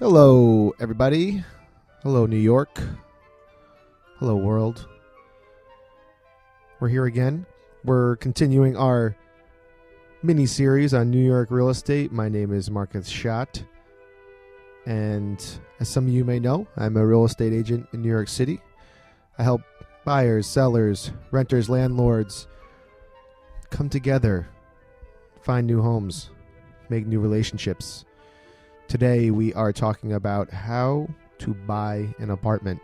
Hello, everybody. Hello, New York. Hello, world. We're here again. We're continuing our mini-series on New York real estate. My name is Marcus Schott. And as some of you may know, I'm a real estate agent in New York City. I help buyers, sellers, renters, landlords come together, find new homes, make new relationships. Today we are talking about how to buy an apartment.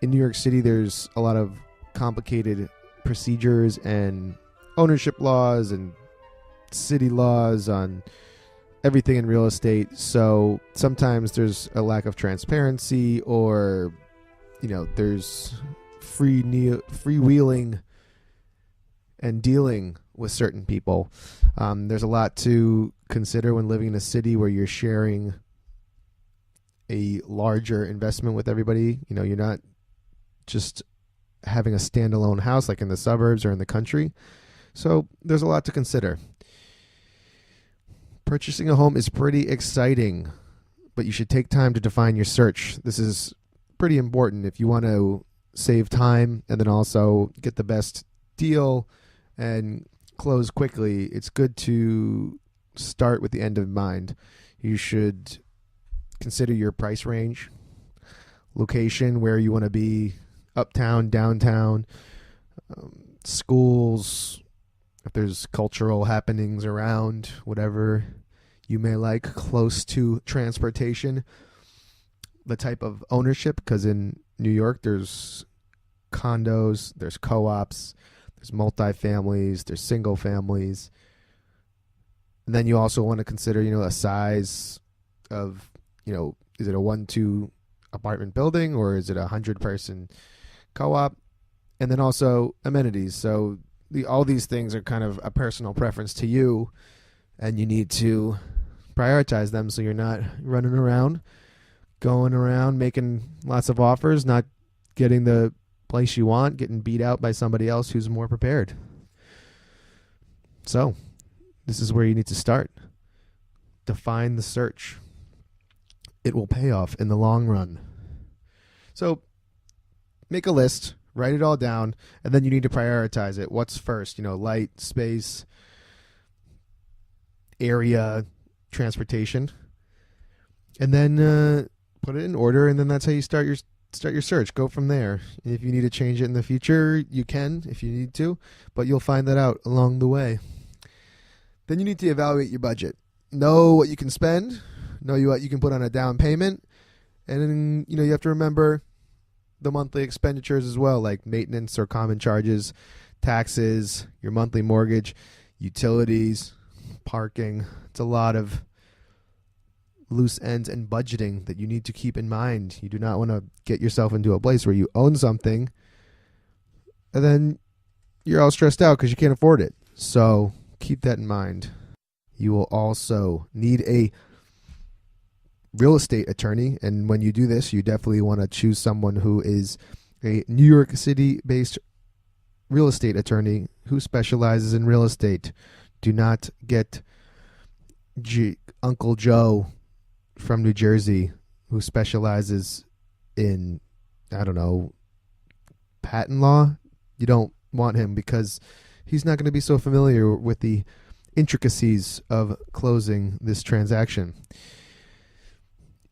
In New York City, there's a lot of complicated procedures and ownership laws and city laws on everything in real estate. So sometimes there's a lack of transparency, or there's freewheeling and dealing with certain people. There's a lot to consider when living in a city where you're sharing a larger investment with everybody. You're not just having a standalone house like in the suburbs or in the country. So there's a lot to consider. Purchasing a home is pretty exciting, but you should take time to define your search. This is pretty important if you want to save time and then also get the best deal and close quickly. It's good to start with the end in mind. You should consider your price range, location, where you want to be, uptown, downtown, schools, if there's cultural happenings around, whatever you may like, close to transportation, the type of ownership, because in New York there's condos, there's co-ops, there's multifamilies, there's single families. And then you also want to consider, a size of, is it a 1-2 apartment building or is it a 100-person co-op? And then also amenities. So all these things are kind of a personal preference to you, and you need to prioritize them so you're not running around, going around, making lots of offers, not getting the place you want, getting beat out by somebody else who's more prepared. So this is where you need to start. Define the search. It will pay off in the long run. So make a list, write it all down, and then you need to prioritize it. What's first? Light, space, area, transportation. And then put it in order, and then that's how you start your search. Go from there. If you need to change it in the future, you can if you need to, but you'll find that out along the way. Then you need to evaluate your budget. Know what you can spend, know what you can put on a down payment, and then you have to remember the monthly expenditures as well, like maintenance or common charges, taxes, your monthly mortgage, utilities, parking. It's a lot of loose ends and budgeting that you need to keep in mind. You do not want to get yourself into a place where you own something and then you're all stressed out because you can't afford it. So keep that in mind. You will also need a real estate attorney, and when you do this, you definitely want to choose someone who is a New York City-based real estate attorney who specializes in real estate. Do not get Uncle Joe from New Jersey who specializes in, patent law. You don't want him because he's not going to be so familiar with the intricacies of closing this transaction.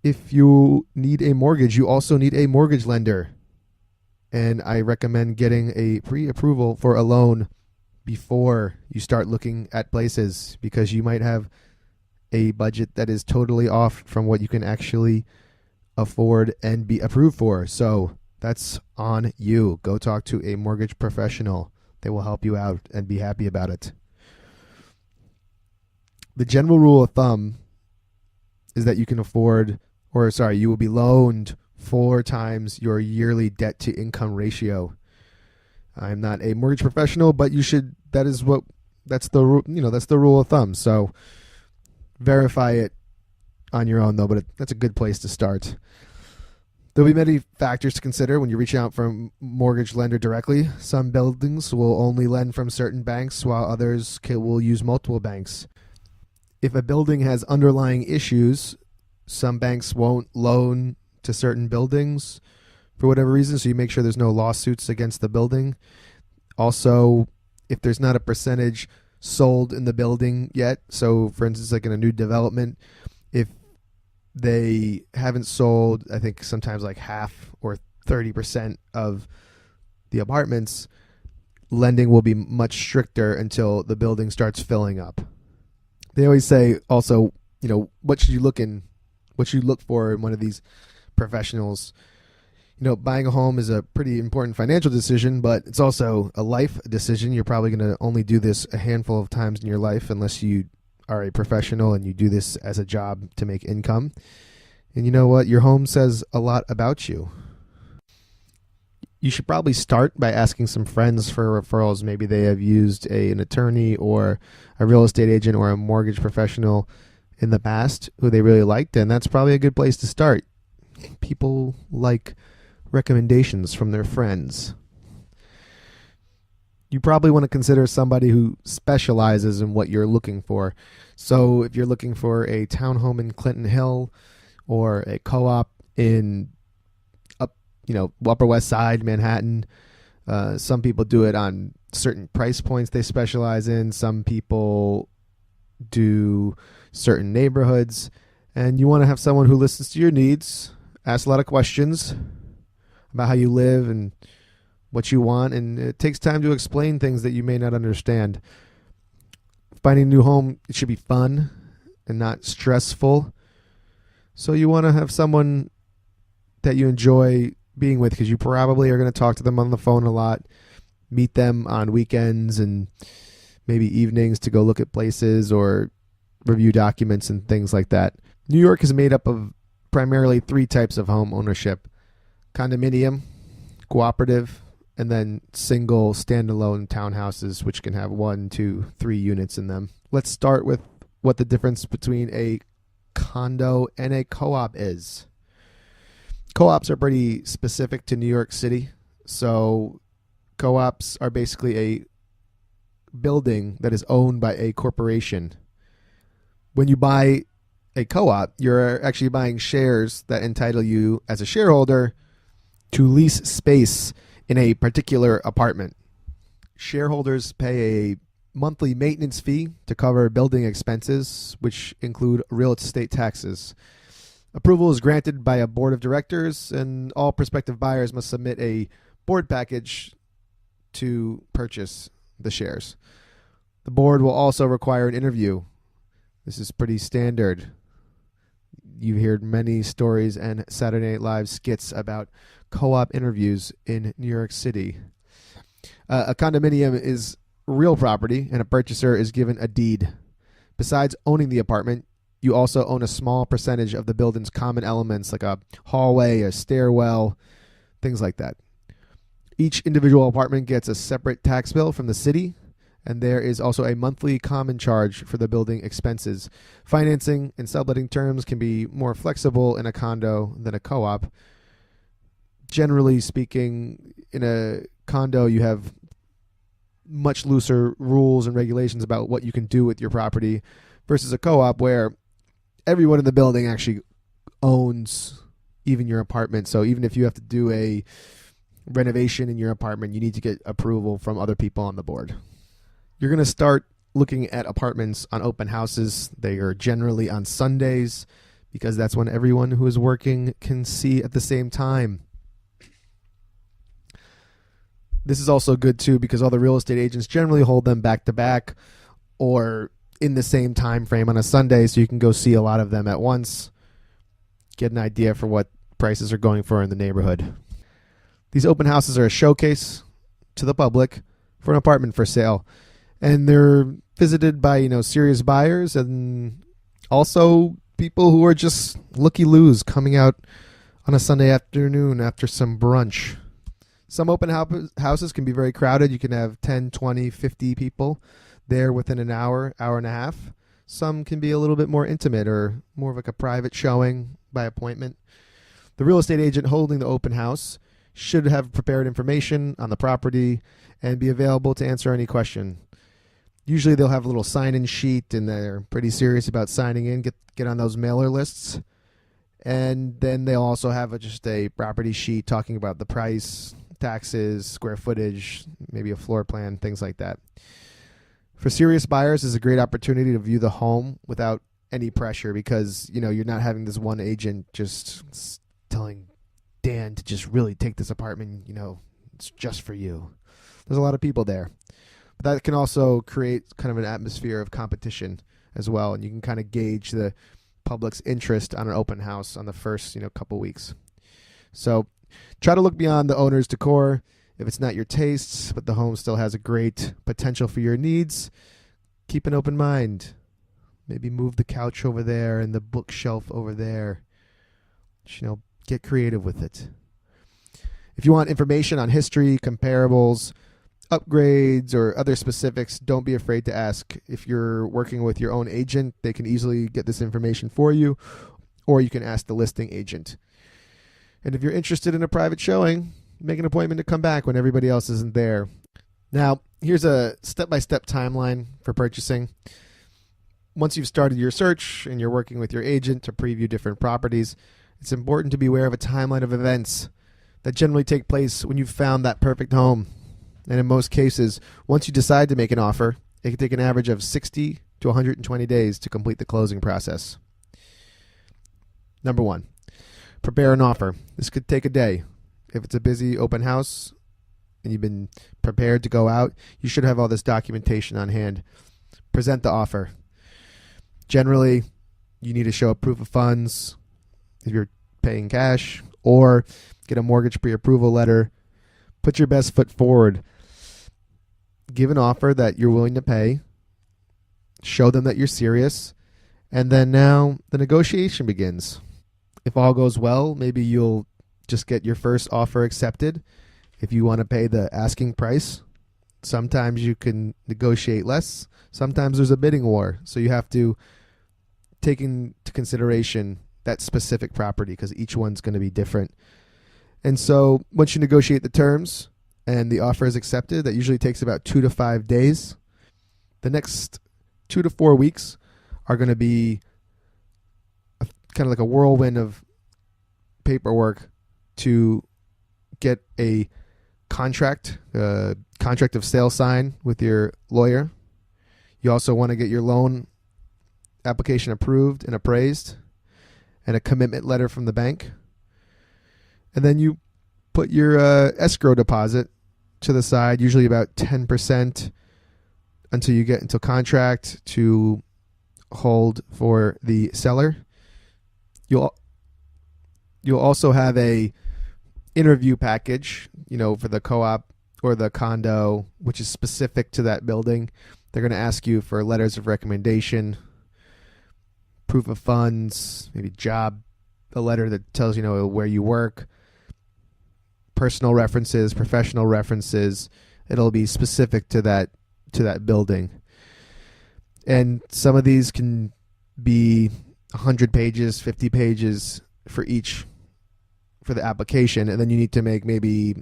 If you need a mortgage, you also need a mortgage lender. And I recommend getting a pre-approval for a loan before you start looking at places, because you might have a budget that is totally off from what you can actually afford and be approved for. So that's on you. Go talk to a mortgage professional. They will help you out and be happy about it. The general rule of thumb is that you will be loaned 4 times your yearly debt to income ratio. I'm not a mortgage professional, but that's the rule of thumb. So verify it on your own though, but that's a good place to start. There'll be many factors to consider when you reach out for a mortgage lender directly. Some buildings will only lend from certain banks, while others will use multiple banks. If a building has underlying issues, Some banks won't loan to certain buildings for whatever reason, so you make sure there's no lawsuits against the building. Also, if there's not a percentage sold in the building yet, so for instance, like in a new development, if they haven't sold, I think sometimes like half or 30% of the apartments, lending will be much stricter until the building starts filling up. They always say also, what should you look for in one of these professionals? Buying a home is a pretty important financial decision, but it's also a life decision. You're probably going to only do this a handful of times in your life unless you are a professional and you do this as a job to make income. And you know what? Your home says a lot about you. You should probably start by asking some friends for referrals. Maybe they have used an attorney or a real estate agent or a mortgage professional in the past who they really liked, and that's probably a good place to start. People like recommendations from their friends. You probably want to consider somebody who specializes in what you're looking for. So if you're looking for a townhome in Clinton Hill or a co-op in Upper West Side, Manhattan, some people do it on certain price points they specialize in. Some people do certain neighborhoods, and you want to have someone who listens to your needs, asks a lot of questions about how you live and what you want, and it takes time to explain things that you may not understand. Finding a new home, it should be fun and not stressful. So you want to have someone that you enjoy being with, because you probably are going to talk to them on the phone a lot, meet them on weekends and maybe evenings to go look at places or review documents and things like that. New York is made up of primarily 3 types of home ownership: condominium, cooperative, and then single standalone townhouses, which can have 1, 2, 3 units in them. Let's start with what the difference between a condo and a co-op is. Co-ops are pretty specific to New York City. So co-ops are basically a building that is owned by a corporation. When you buy a co-op, you're actually buying shares that entitle you as a shareholder to lease space in a particular apartment. Shareholders pay a monthly maintenance fee to cover building expenses, which include real estate taxes. Approval is granted by a board of directors, and all prospective buyers must submit a board package to purchase the shares. The board will also require an interview. This is pretty standard. You've heard many stories and Saturday Night Live skits about co-op interviews in New York City. A condominium is real property, and a purchaser is given a deed. Besides owning the apartment, you also own a small percentage of the building's common elements, like a hallway, a stairwell, things like that. Each individual apartment gets a separate tax bill from the city, and there is also a monthly common charge for the building expenses. Financing and subletting terms can be more flexible in a condo than a co-op. Generally speaking, in a condo, you have much looser rules and regulations about what you can do with your property versus a co-op where everyone in the building actually owns even your apartment. So even if you have to do a renovation in your apartment, you need to get approval from other people on the board. You're going to start looking at apartments on open houses. They are generally on Sundays because that's when everyone who is working can see at the same time. This is also good too because all the real estate agents generally hold them back to back or in the same time frame on a Sunday, so you can go see a lot of them at once, get an idea for what prices are going for in the neighborhood. These open houses are a showcase to the public for an apartment for sale, and they're visited by serious buyers and also people who are just looky-loos coming out on a Sunday afternoon after some brunch. Some open houses can be very crowded. You can have 10, 20, 50 people there within an hour, hour and a half. Some can be a little bit more intimate or more of like a private showing by appointment. The real estate agent holding the open house should have prepared information on the property and be available to answer any question. Usually they'll have a little sign-in sheet and they're pretty serious about signing in. Get on those mailer lists. And then they'll also have just a property sheet talking about the price, taxes, square footage, maybe a floor plan, things like that. For serious buyers, it's a great opportunity to view the home without any pressure because, you're not having this one agent just telling Dan to just really take this apartment, it's just for you. There's a lot of people there. But that can also create kind of an atmosphere of competition as well, and you can kind of gauge the public's interest on an open house on the first, couple weeks. So try to look beyond the owner's decor. If it's not your tastes, but the home still has a great potential for your needs, keep an open mind. Maybe move the couch over there and the bookshelf over there. Get creative with it. If you want information on history, comparables, upgrades, or other specifics, don't be afraid to ask. If you're working with your own agent, they can easily get this information for you, or you can ask the listing agent. And if you're interested in a private showing, make an appointment to come back when everybody else isn't there. Now, here's a step-by-step timeline for purchasing. Once you've started your search and you're working with your agent to preview different properties, it's important to be aware of a timeline of events that generally take place when you've found that perfect home. And in most cases, once you decide to make an offer, it can take an average of 60 to 120 days to complete the closing process. Number 1, prepare an offer. This could take a day. If it's a busy open house and you've been prepared to go out, you should have all this documentation on hand. Present the offer. Generally, you need to show a proof of funds if you're paying cash, or get a mortgage pre-approval letter. Put your best foot forward. Give an offer that you're willing to pay. Show them that you're serious. And then now the negotiation begins. If all goes well, maybe you'll just get your first offer accepted. If you want to pay the asking price, sometimes you can negotiate less. Sometimes there's a bidding war. So you have to take into consideration that specific property because each one's going to be different. And so once you negotiate the terms and the offer is accepted, that usually takes about 2 to 5 days. The next 2 to 4 weeks are going to be kind of like a whirlwind of paperwork to get a contract of sale signed with your lawyer. You also want to get your loan application approved and appraised, and a commitment letter from the bank. And then you put your escrow deposit to the side, usually about 10%, until you get into contract to hold for the seller. You'll also have a interview package, for the co-op or the condo, which is specific to that building. They're going to ask you for letters of recommendation, proof of funds, maybe a letter that tells where you work, personal references, professional references. It'll be specific to that building. And some of these can be 100 pages, 50 pages for the application, and then you need to make maybe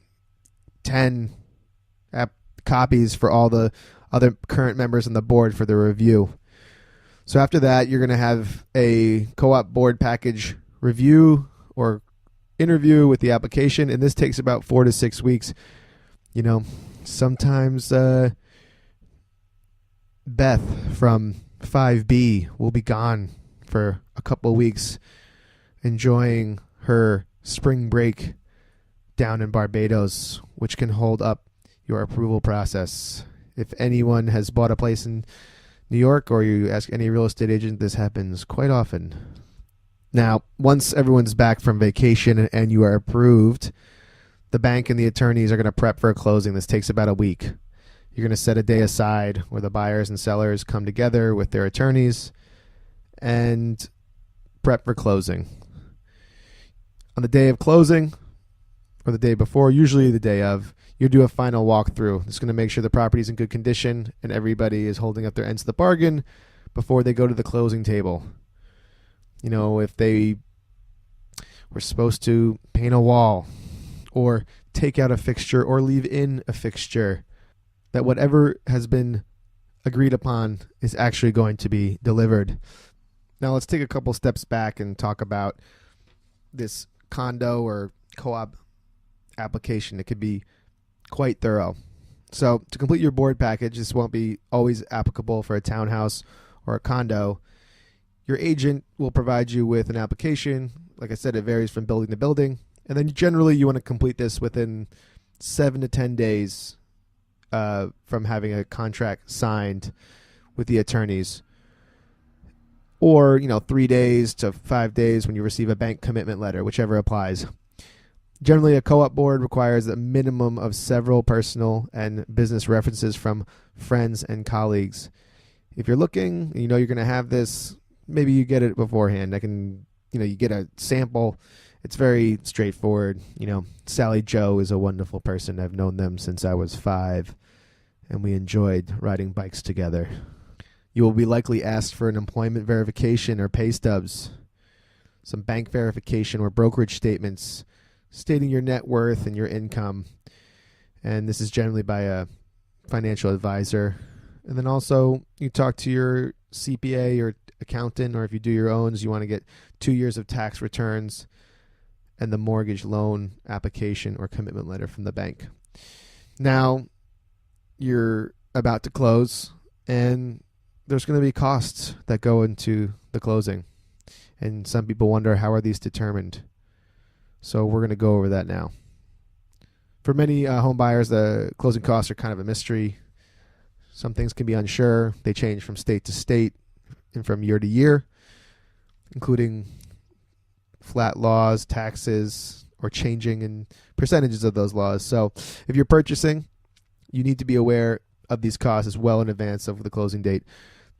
10 copies for all the other current members on the board for the review. So after that, you're going to have a co-op board package review or interview with the application, and this takes about 4 to 6 weeks. Sometimes Beth from 5B will be gone for a couple of weeks enjoying her spring break down in Barbados, which can hold up your approval process. If anyone has bought a place in New York, or you ask any real estate agent, this happens quite often. Now, once everyone's back from vacation and you are approved, the bank and the attorneys are going to prep for a closing. This takes about a week. You're going to set a day aside where the buyers and sellers come together with their attorneys and prep for closing. On the day of closing, or the day before, usually the day of, you do a final walkthrough. It's going to make sure the property is in good condition and everybody is holding up their ends of the bargain before they go to the closing table. If they were supposed to paint a wall or take out a fixture or leave in a fixture, that whatever has been agreed upon is actually going to be delivered. Now let's take a couple steps back and talk about this condo or co-op application, it could be quite thorough. So to complete your board package, this won't be always applicable for a townhouse or a condo. Your agent will provide you with an application. Like I said, it varies from building to building. And then generally you want to complete this within 7 to 10 days from having a contract signed with the attorneys. Or, 3 days to 5 days when you receive a bank commitment letter, whichever applies. Generally, a co-op board requires a minimum of several personal and business references from friends and colleagues. If you're looking, you're going to have this, maybe you get it beforehand. You get a sample. It's very straightforward. Sally Joe is a wonderful person. I've known them since I was 5, and we enjoyed riding bikes together. You will be likely asked for an employment verification or pay stubs, some bank verification or brokerage statements stating your net worth and your income. And this is generally by a financial advisor. And then also you talk to your CPA or accountant, or if you do your own, you want to get 2 years of tax returns and the mortgage loan application or commitment letter from the bank. Now you're about to close, and there's going to be costs that go into the closing. And some people wonder, how are these determined? So we're going to go over that now. For many home buyers, the closing costs are kind of a mystery. Some things can be unsure. They change from state to state and from year to year, including flat laws, taxes, or changing in percentages of those laws. So if you're purchasing, you need to be aware of these costs as well in advance of the closing date.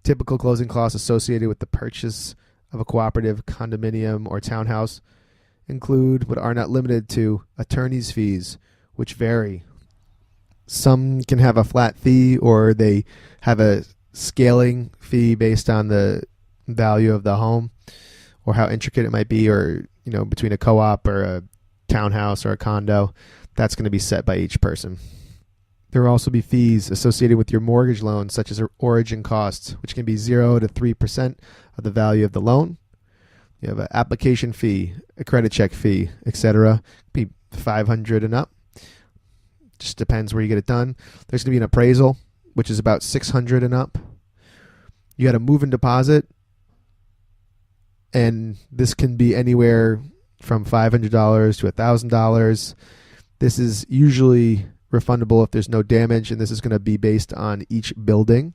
Typical closing costs associated with the purchase of a cooperative, condominium, or townhouse include, but are not limited to, attorney's fees, which vary. Some can have a flat fee, or they have a scaling fee based on the value of the home or how intricate it might be, or between a co-op or a townhouse or a condo. That's going to be set by each person. There will also be fees associated with your mortgage loan, such as origin costs, which can be 0 to 3% of the value of the loan. You have an application fee, a credit check fee, etc. Be $500 and up. Just depends where you get it done. There's going to be an appraisal, which is about $600 and up. You got a move-in deposit, and this can be anywhere from $500 to $1,000. This is usually refundable if there's no damage, and this is going to be based on each building.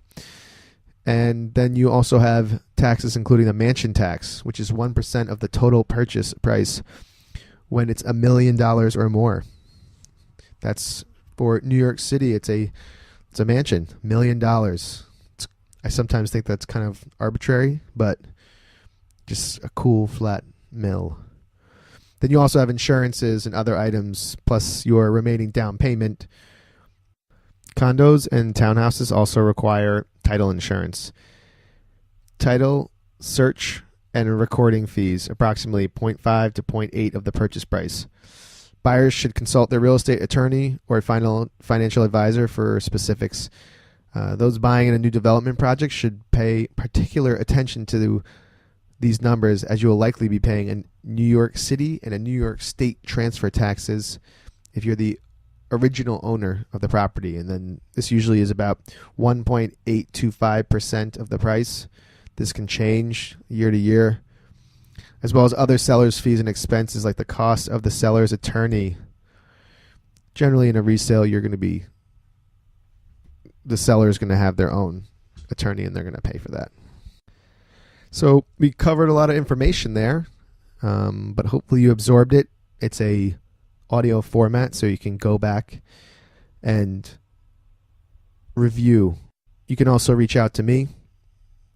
And then you also have taxes, including the mansion tax, which is 1% of the total purchase price when it's $1 million or more. That's for New York City. It's a mansion, $1 million. I sometimes think that's kind of arbitrary, but just a cool flat mill. Then you also have insurances and other items, plus your remaining down payment. Condos and townhouses also require title insurance. Title, search, and recording fees, approximately 0.5 to 0.8 of the purchase price. Buyers should consult their real estate attorney or financial advisor for specifics. Those buying in a new development project should pay particular attention to these numbers, as you will likely be paying in New York City and a New York State transfer taxes if you're the original owner of the property. And then this usually is about 1.825% of the price. This can change year to year, as well as other seller's fees and expenses like the cost of the seller's attorney. Generally in a resale, the seller is going to have their own attorney, and they're going to pay for that. So we covered a lot of information there, but hopefully you absorbed it. It's a audio format, so you can go back and review. You can also reach out to me.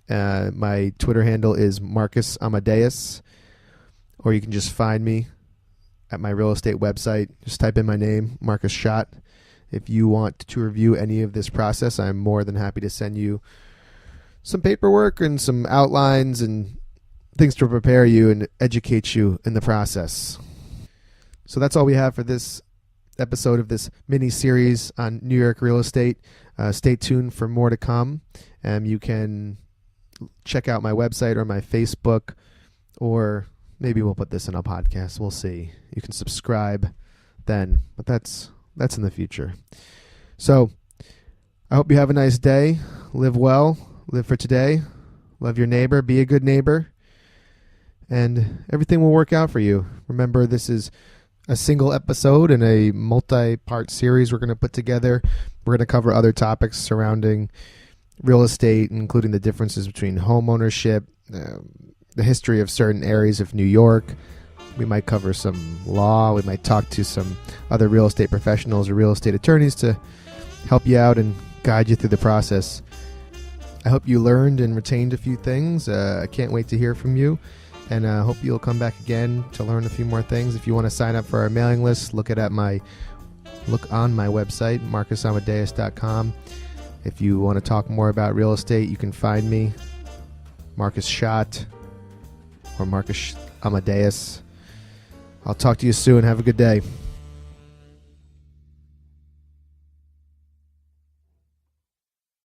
My Twitter handle is Marcus Amadeus, or you can just find me at my real estate website. Just type in my name, Marcus Schott. If you want to review any of this process, I'm more than happy to send you some paperwork and some outlines and things to prepare you and educate you in the process. So that's all we have for this episode of this mini series on New York real estate. Stay tuned for more to come. You can check out my website or my Facebook, or Maybe we'll put this in a podcast. We'll see. You can subscribe then, but that's in the future. So I hope you have a nice day. Live well. Live for today. Love your neighbor. Be a good neighbor. And everything will work out for you. Remember, this is a single episode in a multi-part series we're going to put together. We're going to cover other topics surrounding real estate, including the differences between home ownership, the history of certain areas of New York. We might cover some law. We might talk to some other real estate professionals or real estate attorneys to help you out and guide you through the process. I hope you learned and retained a few things. I can't wait to hear from you. And I hope you'll come back again to learn a few more things. If you want to sign up for our mailing list, look on my website, marcusamadeus.com. If you want to talk more about real estate, you can find me, Marcus Schott or Marcus Amadeus. I'll talk to you soon. Have a good day.